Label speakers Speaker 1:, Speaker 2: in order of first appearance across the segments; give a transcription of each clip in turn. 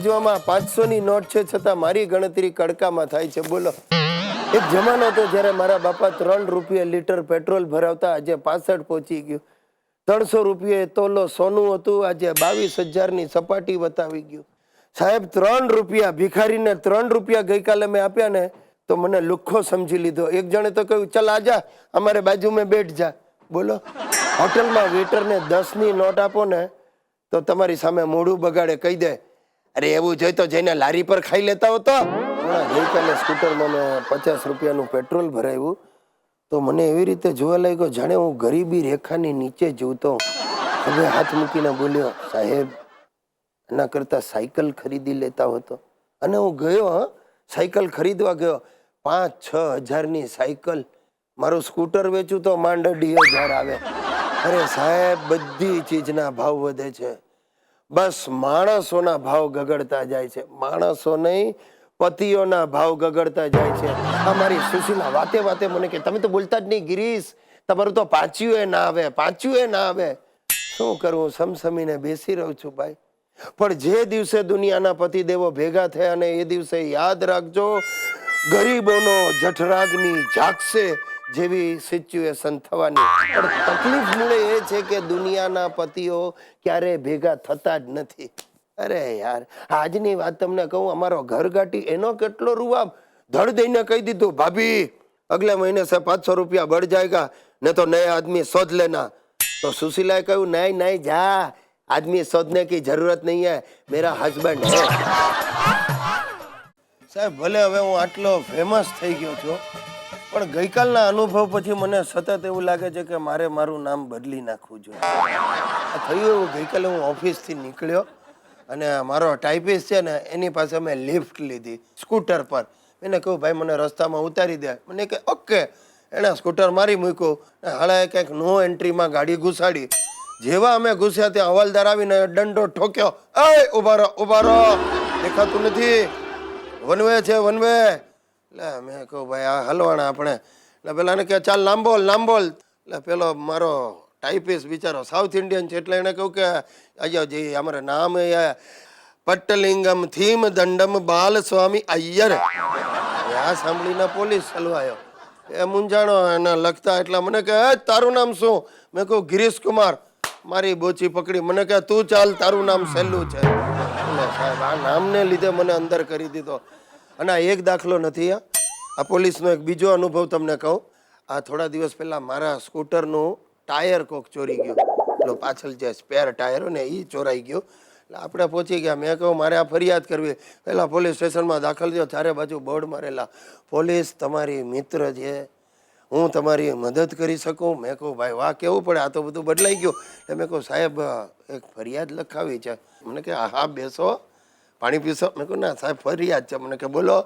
Speaker 1: બાજુમાં 500ની નોટ છે છતાં મારી ગણતરી કડકામાં થાય છે. બોલો, એક જમાનો હતો જ્યારે મારા બાપા 3 રૂપિયા લીટર પેટ્રોલ ભરાવતા, આજે 65 પહોંચી ગયું. 300 રૂપિયા તોલો સોનું હતું, આજે 22,000ની સપાટી વતાવી ગયું. સાહેબ 3 રૂપિયા ભિખારીને 3 રૂપિયા ગઈકાલે મેં આપ્યા ને તો મને લુખ્ખો સમજી લીધો. એક જણે તો કહ્યું, ચાલ આજા અમારે બાજુમાં બેઠ જા. બોલો, હોટલમાં વેટરને 10ની નોટ આપો ને તો તમારી સામે મોઢું બગાડે, કહી દે, અરે એવું જોઈ તો જઈને લારી પર ખાઈ લેતા હોતો. ગઈકાલે સ્કૂટરમાં મેં 50 રૂપિયાનું પેટ્રોલ ભરાયું તો મને એવી રીતે જોવા લાગ્યો જાણે હું ગરીબી રેખાની નીચે જીવતો. હવે હાથ મૂકીને બોલ્યો, સાહેબ એના કરતા સાયકલ ખરીદી લેતા હોતો. અને હું ગયો, સાયકલ ખરીદવા ગયો. 5-6 હજારની સાયકલ. મારું સ્કૂટર વેચું તો માંડ 2,000 આવે. અરે સાહેબ, બધી ચીજના ભાવ વધે છે. બસ માણસોના ભાવ ગગડતા જાય છે. માણસો નહીં, પતિઓના ભાવ ગગડતા જાય છે. અમારી સુશીલા વાતે વાતે મને કે, તમે તો બોલતા જ નહીં ગિરીશ, તમારું તો પાચ્યું ના આવે, પાચ્યું ના આવે. શું કરવું, સમસમીને બેસી રહું છું ભાઈ. પણ જે દિવસે દુનિયાના પતિદેવો ભેગા થયા ને એ દિવસે યાદ રાખજો, ગરીબોનો જઠરાગ્નિ જાગશે જેવી સિચ્યુએશન થવાની. પણ તકલીફ મૂળે એ છે કે દુનિયાના પતિઓ ક્યારે ભેગા થતા જ નથી. અરે યાર, આજની વાત તમને કહું, અમારો ઘરગાટી એનો કેટલો રૂવાબ, ધડ દઈને કહી દીધું, ભાભી અગલે મહિને से 500 रुपया बढ़ जाएगा, नहीं तो नए आदमी शोध लेना. तो सुशीलाए कहूँ, नहीं नहीं जा, आदमी शोधने की जरूरत नहीं है, मेरा हस्बैंड है. સાહેબ ભલે હવે હું આટલો ફેમસ થઈ ગયો છું, પણ ગઈકાલના અનુભવ પછી મને સતત એવું લાગે છે કે મારે મારું નામ બદલી નાખવું જોઈએ. થયું એવું, ગઈકાલે હું ઓફિસથી નીકળ્યો અને મારો ટાઈપિસ્ટ છે ને એની પાસે મેં લિફ્ટ લીધી સ્કૂટર પર. એને કહ્યું, ભાઈ મને રસ્તામાં ઉતારી દે. મને કે ઓકે. એણે સ્કૂટર મારી મૂક્યું, હાળાએ કંઈક નો એન્ટ્રીમાં ગાડી ઘુસાડી. જેવા અમે ઘૂસ્યા ત્યાં હવાલદાર આવીને દંડો ઠોક્યો, એ ઉભા રહો, ઉભા રહો, દેખાતું નથી, વનવે છે વનવે. એટલે મેં કહું, ભાઈ આ હલવાણા આપણે. એટલે પેલાને કે ચાલ નામ બોલ, નામ બોલ. એટલે પેલો મારો ટાઈપિસ્ટ બિચારો સાઉથ ઇન્ડિયન છે એટલે એને કહું કે અయ్యో જી અમારે નામ પટ્ટલિંગમ થીમ દંડમ બાલ સ્વામી અય્યર. આ સાંભળીને પોલીસ હલવાયો. એ મૂંઝાણો એને લખતા. એટલે મને કહે, તારું નામ શું? મેં કહું ગિરીશ કુમાર. મારી બોચી પકડી. મને કહે, તું ચાલ, તારું નામ સહેલું છે. સાહેબ આ નામને લીધે મને અંદર કરી દીધો. અને આ એક દાખલો નથી, આ પોલીસનો એક બીજો અનુભવ તમને કહું. આ થોડા દિવસ પહેલા મારા સ્કૂટરનું ટાયર કોક ચોરી ગયું. એટલે પાછળ જે સ્પેર ટાયર ને એ ચોરાઈ ગયું. એટલે આપણે પહોંચી ગયા. મેં કહું મારે આ ફરિયાદ કરવી. પહેલાં પોલીસ સ્ટેશનમાં દાખલ થયો. ચારે બાજુ બોર્ડ મારેલા, પોલીસ તમારી મિત્ર છે, હું તમારી મદદ કરી શકું. મેં કહું ભાઈ વાહ, કેવું પડે, આ તો બધું બદલાઈ ગયું. એટલે મેં કહું સાહેબ એક ફરિયાદ લખાવી છે. મને કે હા બેસો, પાણી પીશો? મેં કહું ના સાહેબ ફરિયાદ છે. મને કે બોલો.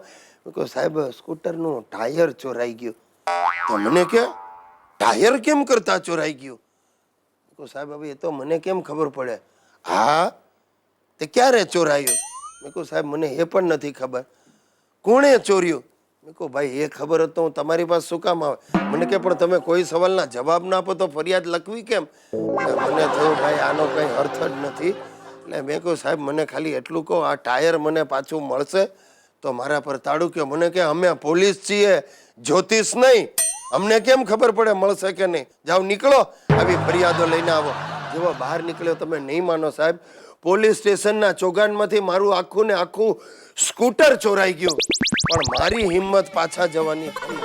Speaker 1: મેં કહું સાહેબ સ્કૂટરનું ટાયર ચોરાઈ ગયું. તો મને કે ટાયર કેમ કરતા ચોરાઈ ગયું? મેં કહું સાહેબ હવે એ તો મને કેમ ખબર પડે? હા તે ક્યારે ચોરાયું? મેં કહું સાહેબ મને એ પણ નથી ખબર. કોણે ચોર્યું? મેં કહું ભાઈ એ ખબર હોત તો હું તમારી પાસે શું કામ આવે? મને કે પણ તમે કોઈ સવાલના જવાબ ના આપો તો ફરિયાદ લખવી કેમ? મને થયું ભાઈ આનો કંઈ અર્થ જ નથી. એટલે મેં કહું સાહેબ મને ખાલી એટલું કહો, આ ટાયર મને પાછું મળશે તો મારા પર તાળું કહો. મને કે અમે પોલીસ છીએ, જ્યોતિષ નહીં, અમને કેમ ખબર પડે મળશે કે નહીં? જાઓ નીકળો, આવી ફરિયાદો લઈને આવો. જેવો બહાર નીકળ્યો તમે નહીં માનો સાહેબ, પોલીસ સ્ટેશનના ચોગાનમાંથી મારું આખું ને આખું સ્કૂટર ચોરાઈ ગયું. પણ મારી હિંમત પાછા જવાની થઈ.